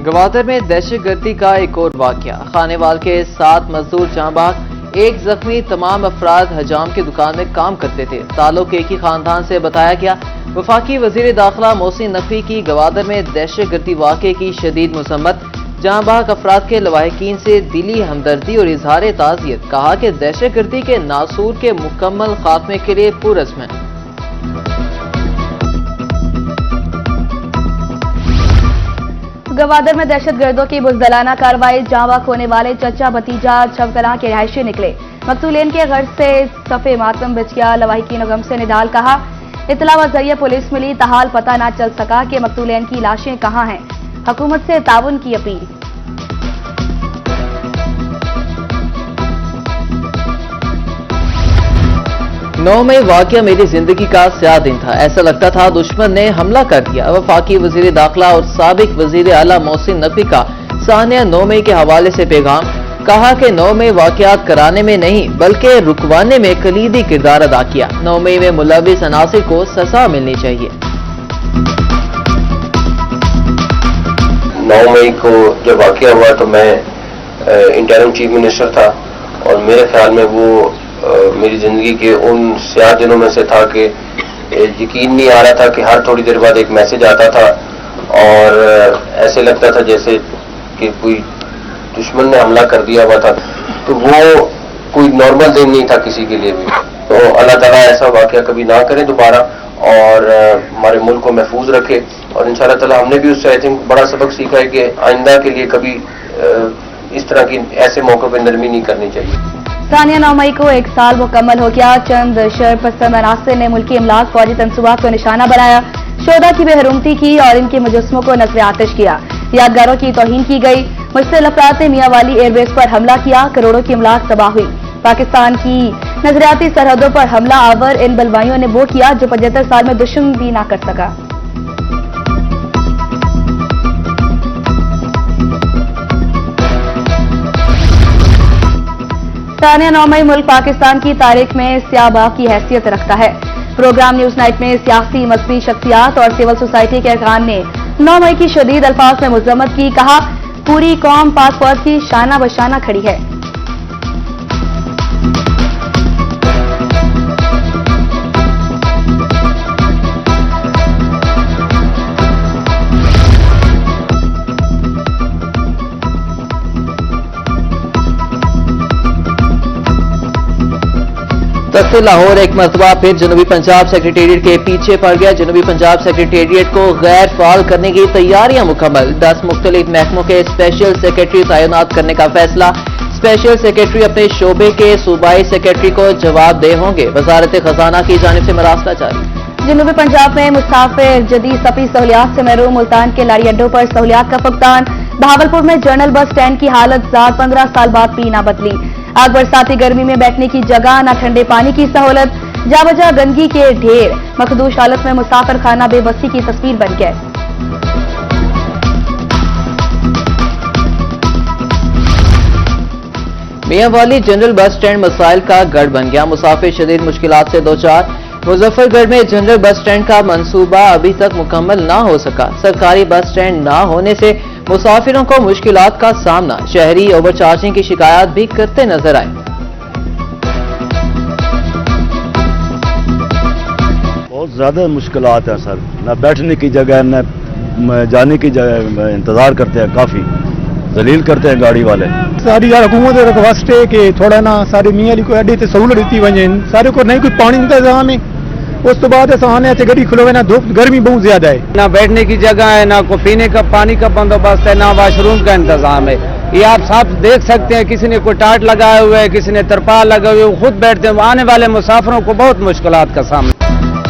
گوادر میں دہشت گردی کا ایک اور واقعہ، خانے وال کے 7 مزدور جاں بحق، ایک زخمی، تمام افراد حجام کی دکان میں کام کرتے تھے، تعلق ایک ہی خاندان سے بتایا گیا۔ وفاقی وزیر داخلہ محسن نقوی کی گوادر میں دہشت گردی واقعے کی شدید مذمت، جاں بحق افراد کے لواحقین سے دلی ہمدردی اور اظہار تعزیت، کہا کہ دہشت گردی کے ناسور کے مکمل خاتمے کے لیے پرعزم ہیں۔ گوادر میں دہشت گردوں کی بزدلانہ کارروائی، جاں بحق ہونے والے چچا بھتیجا چھوکراں کے رہائشی نکلے، مقتولین کے غرض سے صف ماتم بچ گیا، لواحقین غم سے نڈال، کہا اطلاع و ذریعہ پولیس ملی، تاحال پتہ نہ چل سکا کہ مقتولین کی لاشیں کہاں ہیں، حکومت سے تعاون کی اپیل۔ 9 مئی واقعہ میری زندگی کا سیاہ دن تھا، ایسا لگتا تھا دشمن نے حملہ کر دیا۔ وفاقی وزیر داخلہ اور سابق وزیر اعلیٰ محسن نقوی کا سانحہ 9 مئی کے حوالے سے پیغام، کہا کہ 9 مئی واقعات کرانے میں نہیں بلکہ رکوانے میں کلیدی کردار ادا کیا۔ 9 مئی میں ملوث عناصر کو سزا ملنی چاہیے۔ 9 مئی کو جب واقعہ ہوا تو میں انٹرم چیف منسٹر تھا، اور میرے خیال میں وہ میری زندگی کے ان سیاہ دنوں میں سے تھا کہ یقین نہیں آ رہا تھا کہ ہر تھوڑی دیر بعد ایک میسج آتا تھا، اور ایسے لگتا تھا جیسے کہ کوئی دشمن نے حملہ کر دیا ہوا تھا، تو وہ کوئی نارمل دن نہیں تھا کسی کے لیے بھی۔ تو اللہ تعالیٰ ایسا واقعہ کبھی نہ کرے دوبارہ، اور ہمارے ملک کو محفوظ رکھے، اور انشاءاللہ تعالیٰ ہم نے بھی اس سے آئی تھنک بڑا سبق سیکھا ہے کہ آئندہ کے لیے کبھی اس طرح کی ایسے موقع پہ نرمی نہیں کرنی چاہیے۔ سانحہ 9 مئی کو 1 سال مکمل ہو گیا، چند شرط پسند عناصر نے ملکی املاک، فوجی منصوبات کو نشانہ بنایا، شہدا کی بے حرمتی کی اور ان کے مجسموں کو نذر آتش کیا، یادگاروں کی توہین کی گئی، مشتعل افراد نے میاں والی ایئر بیس پر حملہ کیا، کروڑوں کی املاک تباہ ہوئی، پاکستان کی نظریاتی سرحدوں پر حملہ آور ان بلوائیوں نے وہ کیا جو 75 سال میں دشمن بھی نہ کر سکا۔ سانحہ 9 مئی ملک پاکستان کی تاریخ میں سیاہ باغ کی حیثیت رکھتا ہے۔ پروگرام نیوز نائٹ میں سیاسی، مذہبی شخصیات اور سول سوسائٹی کے ارکان نے 9 مئی کی شدید الفاظ میں مذمت کی، کہا پوری قوم پاک فوج کی شانہ بشانہ کھڑی ہے۔ تخت لاہور ایک مرتبہ پھر جنوبی پنجاب سیکریٹریٹ کے پیچھے پڑ گیا۔ جنوبی پنجاب سیکریٹریٹ کو غیر فعال کرنے کی تیاریاں مکمل، 10 مختلف محکموں کے اسپیشل سیکریٹری تعینات کرنے کا فیصلہ، اسپیشل سیکریٹری اپنے شعبے کے صوبائی سیکریٹری کو جواب دہ ہوں گے، وزارت خزانہ کی جانب سے مراسلہ جاری۔ جنوبی پنجاب میں مسافر جدید سفری سہولیات سے محروم، ملتان کے لاڑی اڈوں پر سہولیات کا فقدان، بہاولپور میں جنرل بس اسٹینڈ کی حالت زار، 15 سال بعد بھی نہ بدلی، آگ برساتی گرمی میں بیٹھنے کی جگہ، نہ ٹھنڈے پانی کی سہولت، جا بجا گندگی کے ڈھیر، مخدوش حالت میں مسافر خانہ بے بسی کی تصویر بن گئے۔ میاں والی جنرل بس اسٹینڈ مسائل کا گڑھ بن گیا، مسافر شدید مشکلات سے دوچار، مظفر گڑھ میں جنرل بس اسٹینڈ کا منصوبہ ابھی تک مکمل نہ ہو سکا، سرکاری بس اسٹینڈ نہ ہونے سے مسافروں کو مشکلات کا سامنا، شہری اوور چارجنگ کی شکایات بھی کرتے نظر آئے۔ بہت زیادہ مشکلات ہیں سر، نہ بیٹھنے کی جگہ نہ جانے کی جگہ، انتظار کرتے ہیں، کافی ذلیل کرتے ہیں گاڑی والے۔ ساری یار حکومت واسطے کہ تھوڑا نا سارے میاں علی کو اڈے تے سہولت دیتی ونجے، سارے کو نہیں کوئی پانی انتظام ہے، اس تو بعد آنے سے گاڑی کھلوے، نہ دھوپ گرمی بہت زیادہ ہے، نہ بیٹھنے کی جگہ ہے، نہ کوئی پینے کا پانی کا بندوبست ہے، نہ واش روم کا انتظام ہے۔ یہ آپ صاحب دیکھ سکتے ہیں، کسی نے کوئی ٹاٹ لگائے ہوئے ہے، کسی نے ترپال لگائے ہوئے، وہ خود بیٹھتے ہیں، آنے والے مسافروں کو بہت مشکلات کا سامنا۔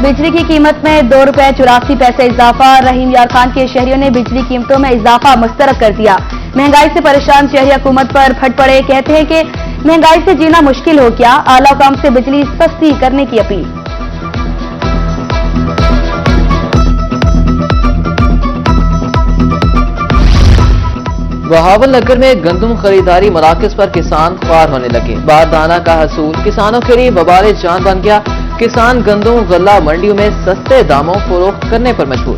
بجلی کی قیمت میں 2 روپے 84 پیسے اضافہ، رحیم یار خان کے شہریوں نے بجلی قیمتوں میں اضافہ مسترد کر دیا، مہنگائی سے پریشان شہری حکومت پر پھٹ پڑے، کہتے ہیں کہ مہنگائی سے جینا مشکل ہو گیا، اعلیٰ حکام سے بجلی سستی کرنے کی اپیل۔ بہاول نگر میں گندم خریداری مراکز پر کسان خوار ہونے لگے، باردانہ کا حصول کسانوں کے لیے وبال جان بن گیا، کسان گندم غلہ منڈیوں میں سستے داموں فروخت کرنے پر مجبور۔